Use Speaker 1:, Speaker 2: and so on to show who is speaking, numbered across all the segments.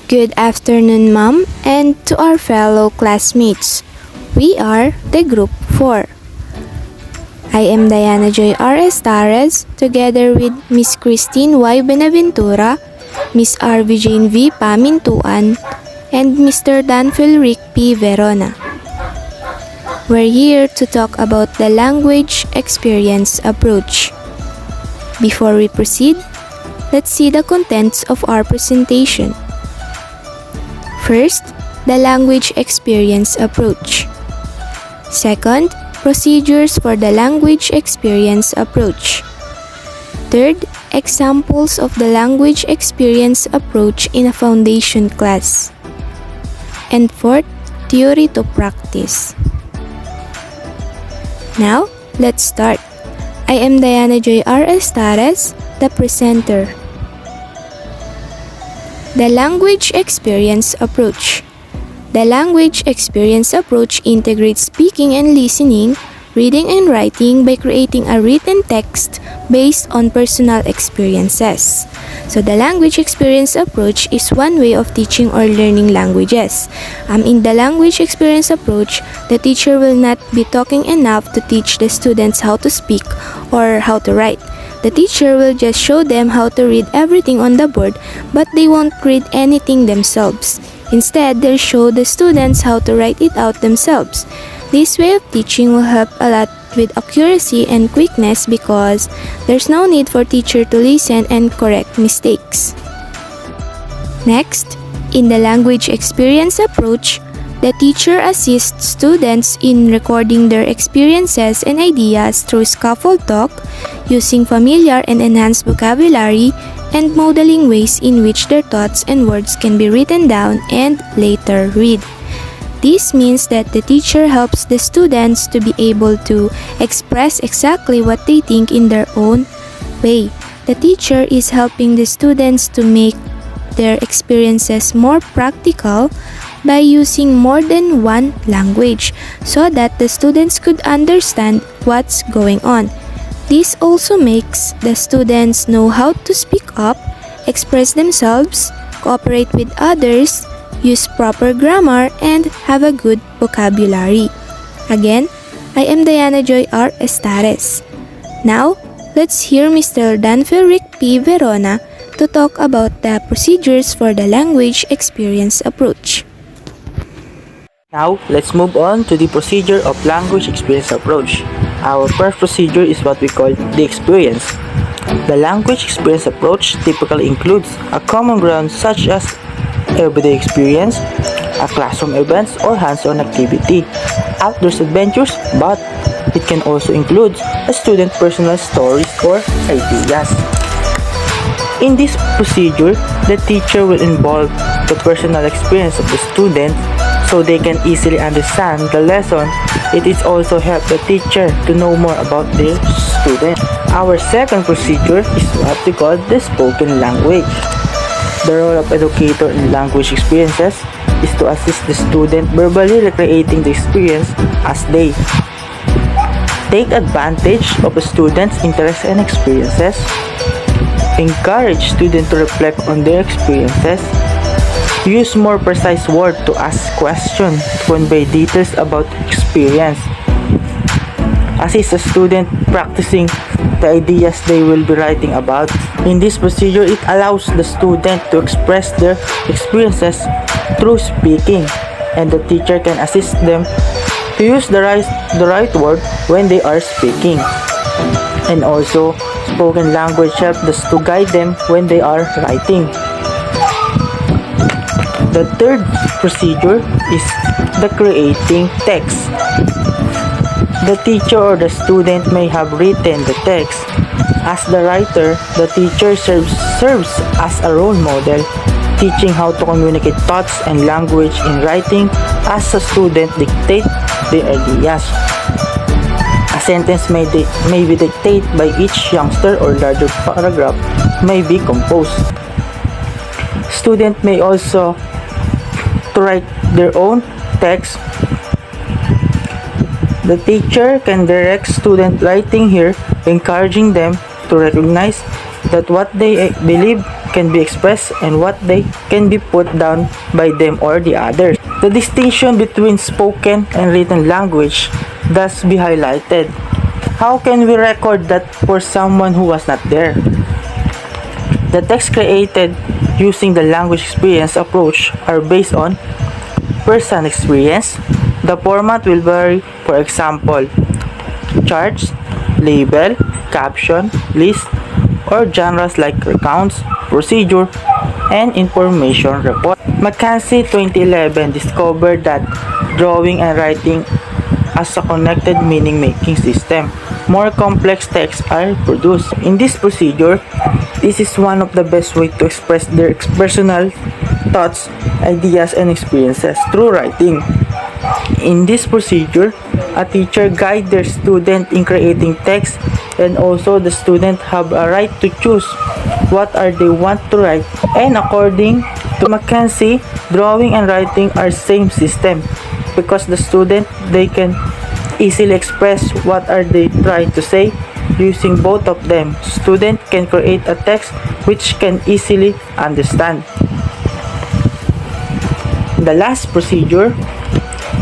Speaker 1: Good afternoon, Ma'am, and to our fellow classmates. We are the Group 4. I am Diana Joy R. Estarez, together with Miss Kristine Y. Buenaventura, Miss Arvhie V. Pamintuan, and Mr. Danfelric P. Verona. We're here to talk about the language experience approach. Before we proceed, let's see the contents of our presentation. First, the language experience approach. Second, procedures for the language experience approach. Third, examples of the language experience approach in a foundation class. And fourth, theory to practice. Now, let's start. I am Diana Joy R. Estarez, the presenter. The language experience approach. The language experience approach integrates speaking and listening, reading and writing by creating a written text based on personal experiences. So the language experience approach is one way of teaching or learning languages. In the language experience approach, the teacher will not be talking enough to teach the students how to speak or how to write. The teacher will just show them how to read everything on the board, but they won't read anything themselves. Instead, they'll show the students how to write it out themselves. This way of teaching will help a lot with accuracy and quickness because there's no need for teacher to listen and correct mistakes. Next, in the language experience approach, the teacher assists students in recording their experiences and ideas through scaffold talk, using familiar and enhanced vocabulary, and modeling ways in which their thoughts and words can be written down and later read. This means that the teacher helps the students to be able to express exactly what they think in their own way. The teacher is helping the students to make their experiences more practical by using more than one language so that the students could understand what's going on. This also makes the students know how to speak up, express themselves, cooperate with others, use proper grammar, and have a good vocabulary. Again, I am Diana Joy R. Estarez. Now, let's hear Mr. Danfelric P. Verona to talk about the procedures for the language experience approach.
Speaker 2: Now, let's move on to the procedure of language experience approach. Our first procedure is what we call the experience. The language experience approach typically includes a common ground such as everyday experience, a classroom events, or hands-on activity, outdoors adventures, but it can also include a student personal stories or ideas. In this procedure, the teacher will involve the personal experience of the student so they can easily understand the lesson. It is also help the teacher to know more about their student. Our second procedure is what we call the spoken language. The role of educator in language experiences is to assist the student verbally recreating the experience as they take advantage of the student's interests and experiences, encourage students to reflect on their experiences, use more precise words to ask questions to convey details about experience, assist a student practicing the ideas they will be writing about. In this procedure, it allows the student to express their experiences through speaking, and the teacher can assist them to use the right word when they are speaking. And also, spoken language helps us to guide them when they are writing. The third procedure is the creating text. The teacher or the student may have written the text. As the writer, the teacher serves as a role model, teaching how to communicate thoughts and language in writing as a student dictate their ideas. A sentence may be dictated by each youngster or larger paragraph may be composed. Student may also to write their own text. The teacher can direct student writing here, encouraging them to recognize that what they believe can be expressed and what they can be put down by them or the others. The distinction between spoken and written language thus be highlighted. How can we record that for someone who was not there? The text created using the language experience approach are based on first-hand experience. The format will vary, for example, charts, label, caption, list, or genres like recounts, procedure, and information report. McKenzie 2011 discovered that drawing and writing as a connected meaning-making system. More complex texts are produced. In this procedure, this is one of the best ways to express their personal thoughts, ideas, and experiences through writing. In this procedure, a teacher guides their student in creating text, and also the student have a right to choose what are they want to write. And according to McKenzie, drawing and writing are same system because the student they can easily express what are they trying to say using both of them. Student can create a text which can easily understand. The last procedure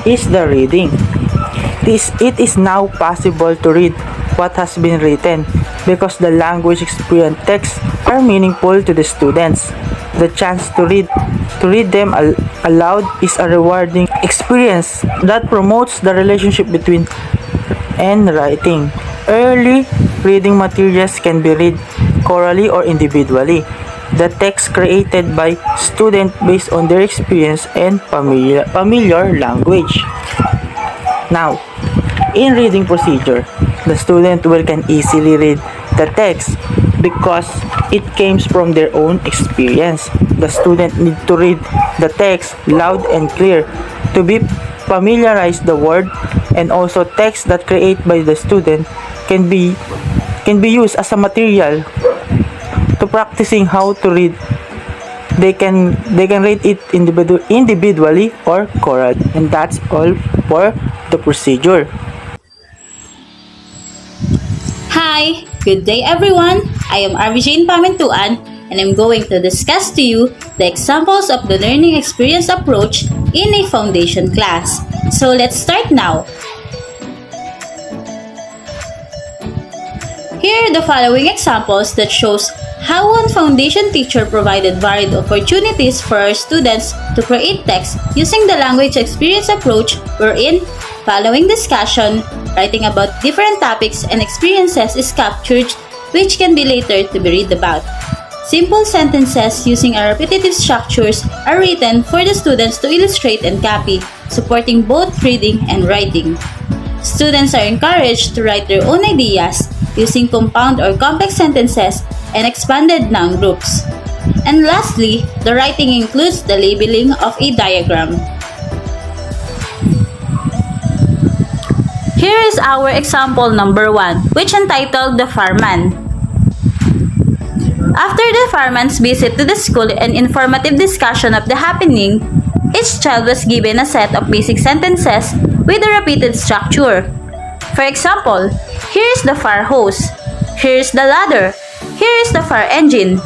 Speaker 2: is the reading. It is now possible to read what has been written because the language experience texts are meaningful to the students. The chance to read them aloud is a rewarding experience that promotes the relationship between and writing. Early reading materials can be read orally or individually. The text created by students based on their experience and familiar language. Now, in reading procedure, the student can easily read the text because it comes from their own experience. The student need to read the text loud and clear to be familiarized the word, and also text that created by the student can be used as a material to practicing how to read. They can read it individually or choral, and that's all for the procedure.
Speaker 3: Hi, good day everyone. I am Arvhie Pamintuan, and I'm going to discuss to you the examples of the learning experience approach in a foundation class. So let's start now. Here are the following examples that shows how one foundation teacher provided varied opportunities for our students to create text using the language experience approach, wherein following discussion, writing about different topics and experiences is captured, which can be later to be read about. Simple sentences using a repetitive structures are written for the students to illustrate and copy, supporting both reading and writing. Students are encouraged to write their own ideas using compound or complex sentences and expanded noun groups. And lastly, the writing includes the labeling of a diagram. Here is our example number 1, which entitled The Farman. After the farman's visit to the school and informative discussion of the happening, each child was given a set of basic sentences with a repeated structure. For example, here is the fire hose, here is the ladder, here is the fire engine.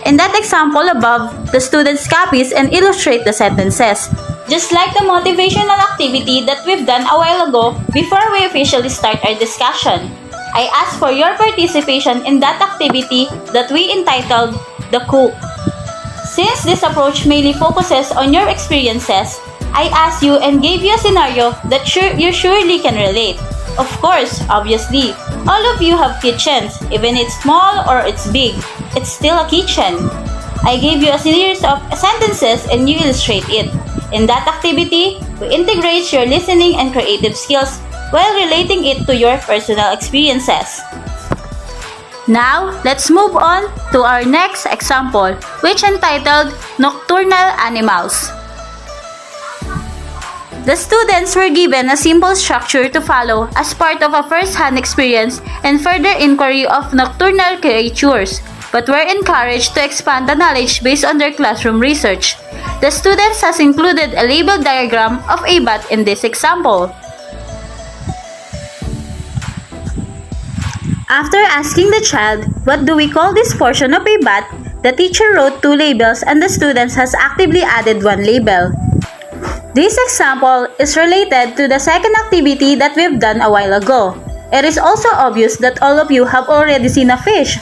Speaker 3: In that example above, the students copies and illustrate the sentences, just like the motivational activity that we've done a while ago before we officially start our discussion. I ask for your participation in that activity that we entitled The Cook. Since this approach mainly focuses on your experiences, I asked you and gave you a scenario that you surely can relate. Of course, obviously, all of you have kitchens, even it's small or it's big, it's still a kitchen. I gave you a series of sentences and you illustrate it. In that activity, we integrate your listening and creative skills while relating it to your personal experiences. Now, let's move on to our next example, which entitled Nocturnal Animals. The students were given a simple structure to follow as part of a first-hand experience and further inquiry of nocturnal creatures, but were encouraged to expand the knowledge based on their classroom research. The students has included a label diagram of a bat in this example. After asking the child, what do we call this portion of a bat? The teacher wrote 2 labels and the students has actively added 1 label. This example is related to the second activity that we've done a while ago. It is also obvious that all of you have already seen a fish.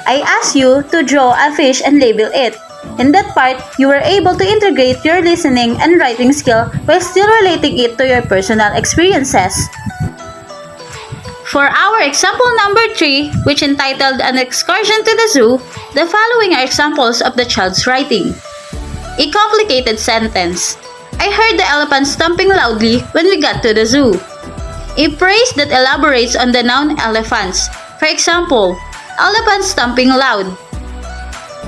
Speaker 3: I asked you to draw a fish and label it. In that part, you were able to integrate your listening and writing skill while still relating it to your personal experiences. For our example number 3, which entitled An Excursion to the Zoo, the following are examples of the child's writing. A complicated sentence. I heard the elephant stomping loudly when we got to the zoo. A phrase that elaborates on the noun elephants. For example, elephant stomping loud.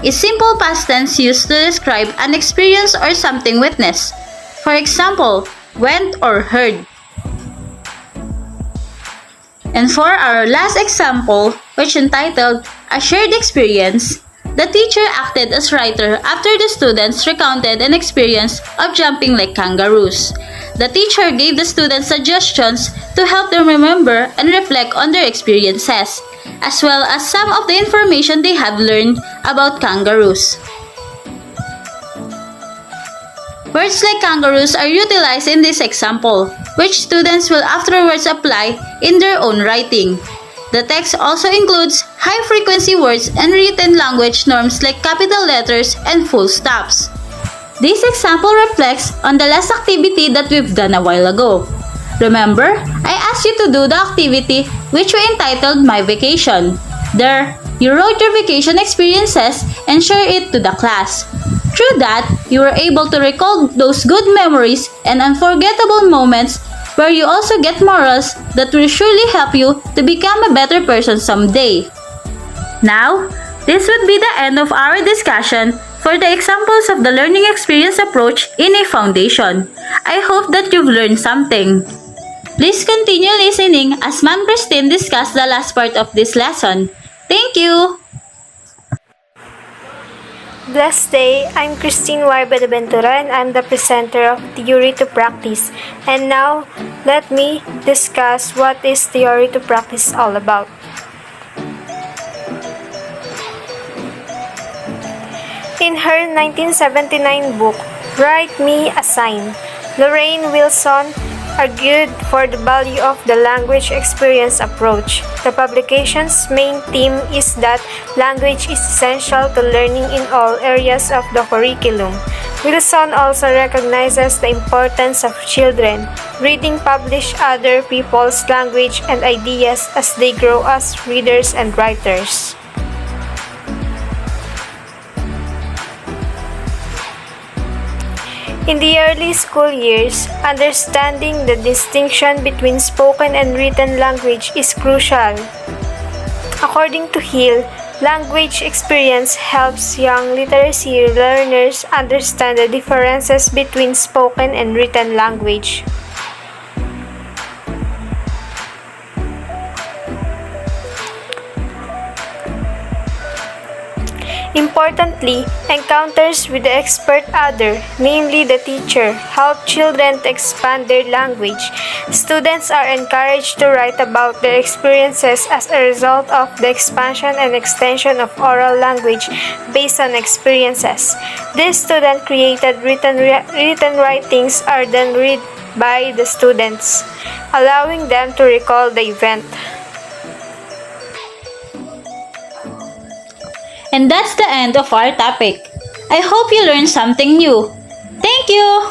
Speaker 3: A simple past tense used to describe an experience or something witnessed. For example, went or heard. And for our last example, which entitled A Shared Experience, the teacher acted as writer after the students recounted an experience of jumping like kangaroos. The teacher gave the students suggestions to help them remember and reflect on their experiences, as well as some of the information they have learned about kangaroos. Words like kangaroos are utilized in this example, which students will afterwards apply in their own writing. The text also includes high-frequency words and written language norms like capital letters and full stops. This example reflects on the last activity that we've done a while ago. Remember, I asked you to do the activity which we entitled My Vacation. There, you wrote your vacation experiences and share it to the class. Through that, you were able to recall those good memories and unforgettable moments where you also get morals that will surely help you to become a better person someday. Now, this would be the end of our discussion for the examples of the learning experience approach in a foundation. I hope that you've learned something. Please continue listening as Ma'am Kristine discussed the last part of this lesson. Thank you!
Speaker 4: Blessed day, I'm Kristine Buenaventura and I'm the presenter of Theory to Practice. And now, let me discuss what is Theory to Practice all about. In her 1979 book, Write Me a Sign, Lorraine Wilson argued for the value of the language experience approach. The publication's main theme is that language is essential to learning in all areas of the curriculum. Wilson also recognizes the importance of children reading published other people's language and ideas as they grow as readers and writers. In the early school years, understanding the distinction between spoken and written language is crucial. According to Hill, language experience helps young literacy learners understand the differences between spoken and written language. Importantly, encounters with the expert other, namely the teacher, help children to expand their language. Students are encouraged to write about their experiences as a result of the expansion and extension of oral language based on experiences. These student-created written writings are then read by the students, allowing them to recall the event.
Speaker 3: And that's the end of our topic. I hope you learned something new. Thank you!